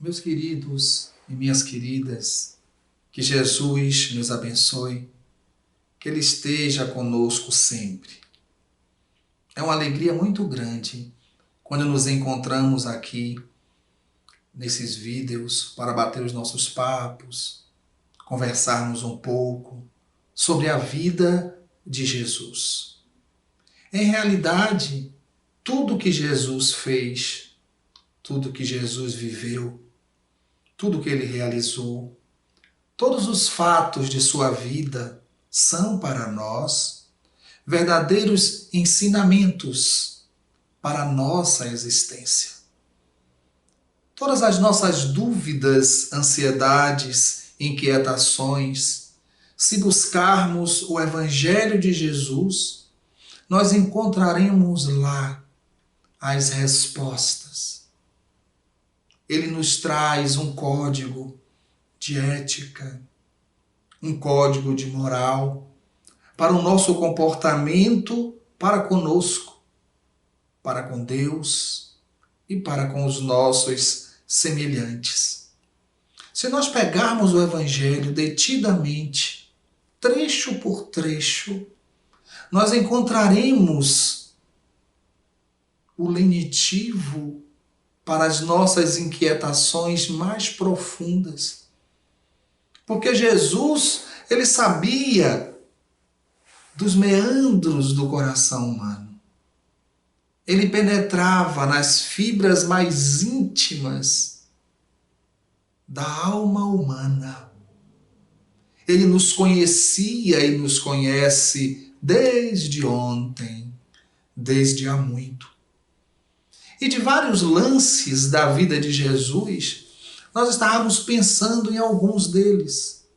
Meus queridos e minhas queridas, que Jesus nos abençoe, que Ele esteja conosco sempre. É uma alegria muito grande quando nos encontramos aqui nesses vídeos para bater os nossos papos, conversarmos um pouco sobre a vida de Jesus. Em realidade, tudo que Jesus fez, tudo que Jesus viveu, tudo que ele realizou, todos os fatos de sua vida são para nós verdadeiros ensinamentos para a nossa existência. Todas as nossas dúvidas, ansiedades, inquietações, se buscarmos o Evangelho de Jesus, nós encontraremos lá as respostas. Ele nos traz um código de ética, um código de moral para o nosso comportamento para conosco, para com Deus e para com os nossos semelhantes. Se nós pegarmos o Evangelho detidamente, trecho por trecho, nós encontraremos o lenitivo para as nossas inquietações mais profundas. Porque Jesus, ele sabia dos meandros do coração humano. Ele penetrava nas fibras mais íntimas da alma humana. Ele nos conhecia e nos conhece desde ontem, desde há muito. E de vários lances da vida de Jesus, nós estávamos pensando em alguns deles.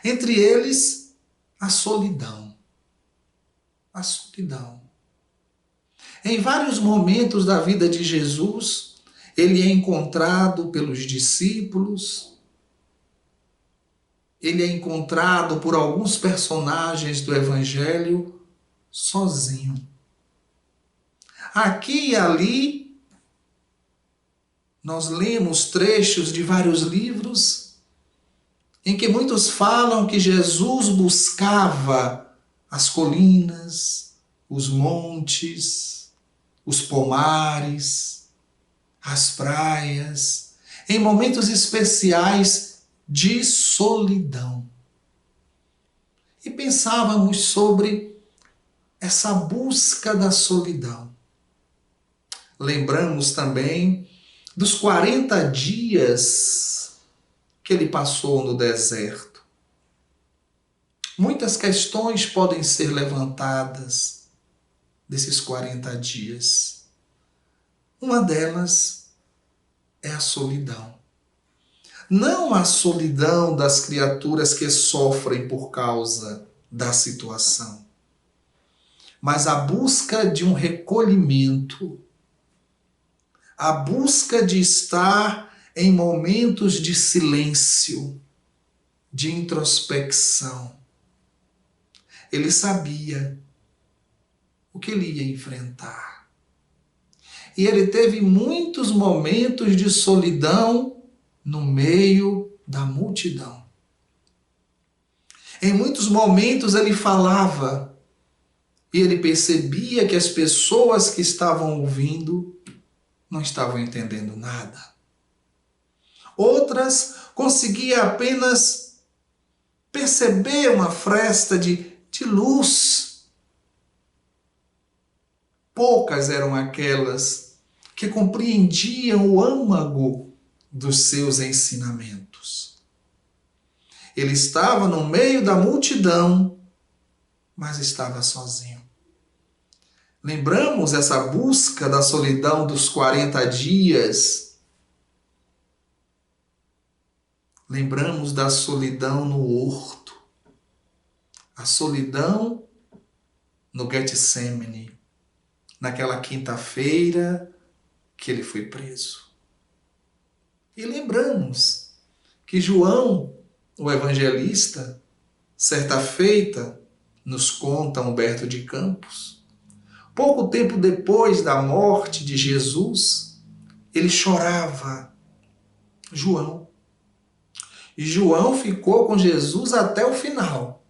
Entre eles, a solidão. A solidão. Em vários momentos da vida de Jesus, ele é encontrado pelos discípulos, ele é encontrado por alguns personagens do Evangelho sozinho. Aqui e ali, nós lemos trechos de vários livros em que muitos falam que Jesus buscava as colinas, os montes, os pomares, as praias, em momentos especiais de solidão. E pensávamos sobre essa busca da solidão. Lembramos também dos 40 dias que ele passou no deserto. Muitas questões podem ser levantadas desses 40 dias. Uma delas é a solidão. Não a solidão das criaturas que sofrem por causa da situação, mas a busca de um recolhimento, a busca de estar em momentos de silêncio, de introspecção. Ele sabia o que ele ia enfrentar. E ele teve muitos momentos de solidão no meio da multidão. Em muitos momentos ele falava e ele percebia que as pessoas que estavam ouvindo não estavam entendendo nada. Outras conseguiam apenas perceber uma fresta de luz. Poucas eram aquelas que compreendiam o âmago dos seus ensinamentos. Ele estava no meio da multidão, mas estava sozinho. Lembramos essa busca da solidão dos 40 dias. Lembramos da solidão no horto. A solidão no Getsemane, naquela quinta-feira que ele foi preso. E lembramos que João, o evangelista, certa feita, nos conta Humberto de Campos, pouco tempo depois da morte de Jesus, ele chorava João. E João ficou com Jesus até o final.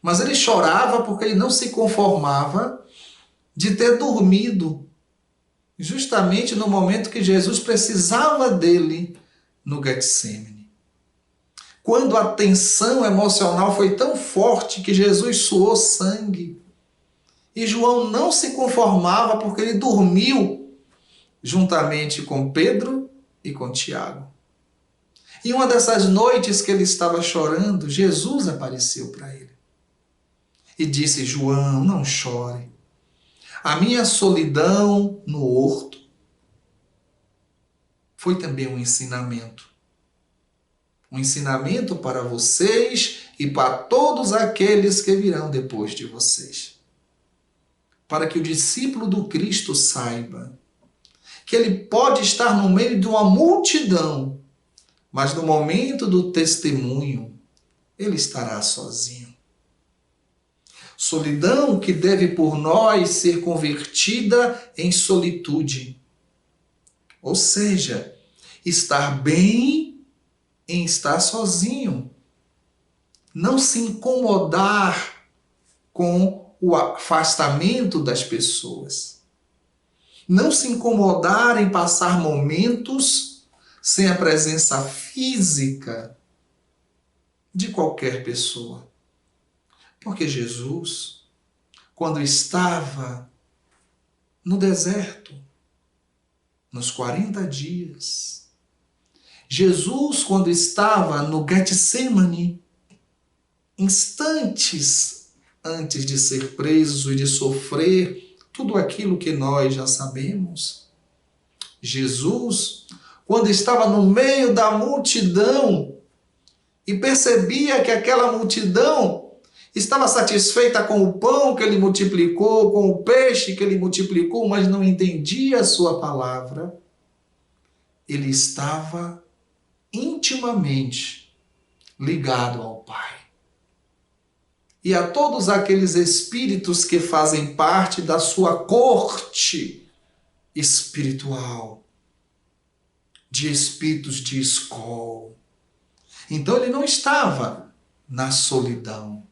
Mas ele chorava porque ele não se conformava de ter dormido justamente no momento que Jesus precisava dele no Getsemane. Quando a tensão emocional foi tão forte que Jesus suou sangue. E João não se conformava porque ele dormiu juntamente com Pedro e com Tiago. E uma dessas noites que ele estava chorando, Jesus apareceu para ele e disse: João, não chore. A minha solidão no horto foi também um ensinamento. Um ensinamento para vocês e para todos aqueles que virão depois de vocês. Para que o discípulo do Cristo saiba que ele pode estar no meio de uma multidão, mas no momento do testemunho, ele estará sozinho. Solidão que deve por nós ser convertida em solitude. Ou seja, estar bem em estar sozinho. Não se incomodar com o afastamento das pessoas. Não se incomodar em passar momentos sem a presença física de qualquer pessoa. Porque Jesus, quando estava no deserto, nos 40 dias, Jesus, quando estava no Getsemane, instantes antes de ser preso e de sofrer tudo aquilo que nós já sabemos, Jesus, quando estava no meio da multidão e percebia que aquela multidão estava satisfeita com o pão que ele multiplicou, com o peixe que ele multiplicou, mas não entendia a sua palavra, ele estava intimamente ligado ao Pai. E a todos aqueles espíritos que fazem parte da sua corte espiritual, de espíritos de escola. Então ele não estava na solidão.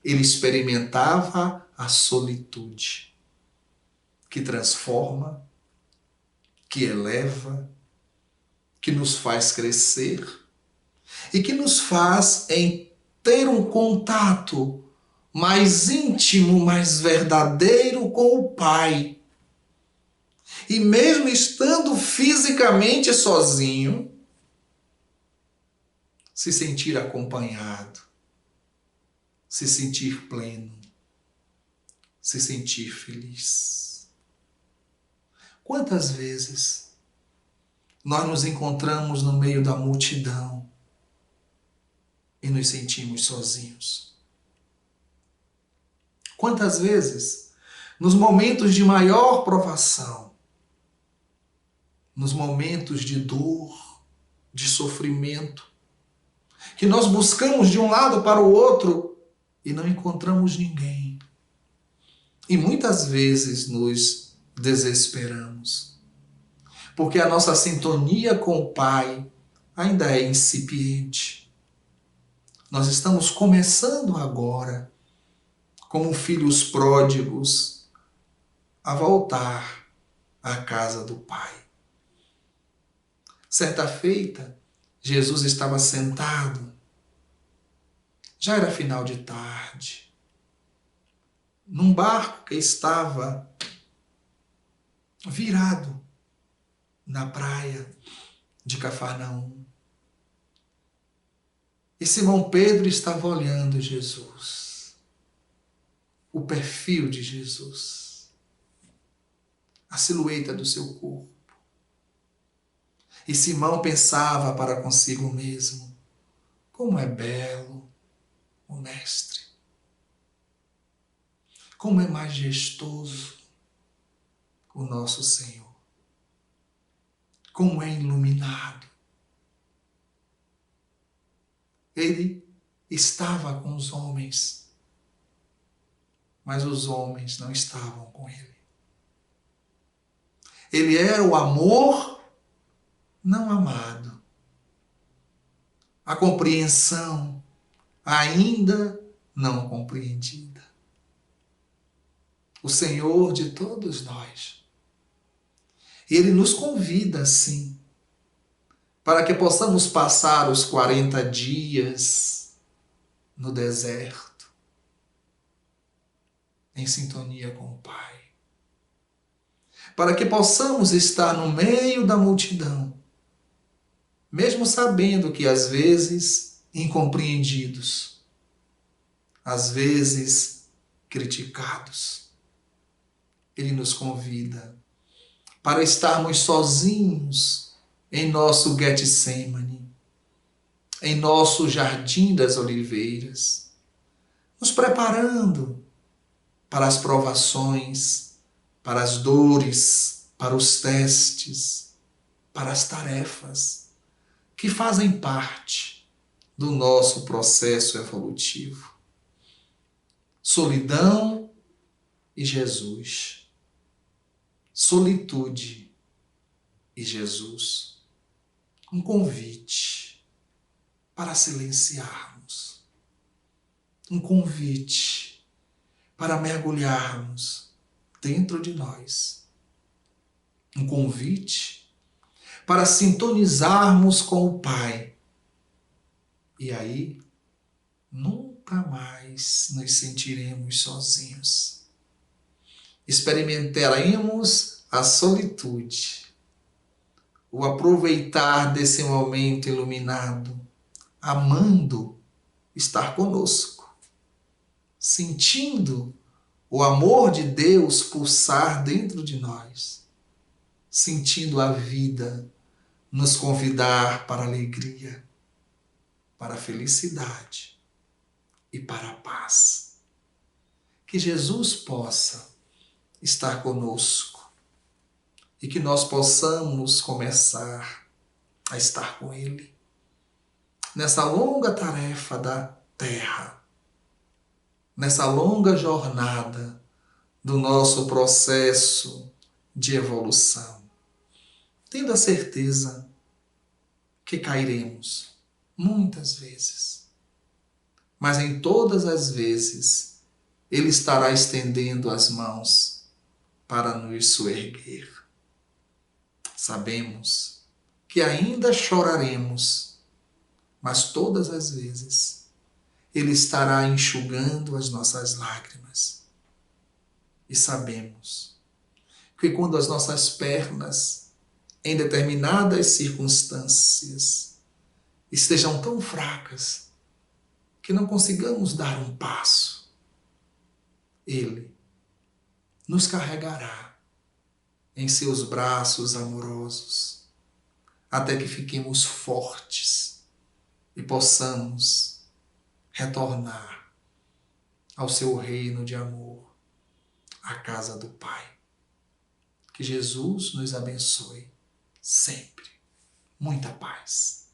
Ele experimentava a solitude, que transforma, que eleva, que nos faz crescer e que nos faz em ter um contato mais íntimo, mais verdadeiro com o Pai. E mesmo estando fisicamente sozinho, se sentir acompanhado, se sentir pleno, se sentir feliz. Quantas vezes nós nos encontramos no meio da multidão e nos sentimos sozinhos? Quantas vezes, nos momentos de maior provação, nos momentos de dor, de sofrimento, que nós buscamos de um lado para o outro e não encontramos ninguém. E muitas vezes nos desesperamos, porque a nossa sintonia com o Pai ainda é incipiente. Nós estamos começando agora, como filhos pródigos, a voltar à casa do Pai. Certa feita, Jesus estava sentado, já era final de tarde, num barco que estava virado na praia de Cafarnaum. E Simão Pedro estava olhando Jesus, o perfil de Jesus, a silhueta do seu corpo. E Simão pensava para consigo mesmo: como é belo o Mestre, como é majestoso o nosso Senhor, como é iluminado. Ele estava com os homens, mas os homens não estavam com ele. Ele era o amor não amado. a compreensão ainda não compreendida. O Senhor de todos nós. Ele nos convida, sim, para que possamos passar os 40 dias no deserto, em sintonia com o Pai. Para que possamos estar no meio da multidão, mesmo sabendo que às vezes incompreendidos, às vezes criticados. Ele nos convida para estarmos sozinhos em nosso Getsemane, em nosso Jardim das Oliveiras, nos preparando para as provações, para as dores, para os testes, para as tarefas que fazem parte do nosso processo evolutivo. Solidão e Jesus. Solitude e Jesus. Um convite para silenciarmos. Um convite para mergulharmos dentro de nós. Um convite para sintonizarmos com o Pai. E aí, nunca mais nos sentiremos sozinhos. Experimentaremos a solitude, o aproveitar desse momento iluminado, amando estar conosco, sentindo o amor de Deus pulsar dentro de nós, sentindo a vida nos convidar para a alegria, para a felicidade e para a paz. Que Jesus possa estar conosco e que nós possamos começar a estar com Ele nessa longa tarefa da terra, nessa longa jornada do nosso processo de evolução, tendo a certeza que cairemos muitas vezes, mas em todas as vezes Ele estará estendendo as mãos para nos soerguer. Sabemos que ainda choraremos, mas todas as vezes Ele estará enxugando as nossas lágrimas. E sabemos que quando as nossas pernas, em determinadas circunstâncias, estejam tão fracas que não consigamos dar um passo, Ele nos carregará em seus braços amorosos, até que fiquemos fortes e possamos retornar ao seu reino de amor, à casa do Pai. Que Jesus nos abençoe sempre. Muita paz.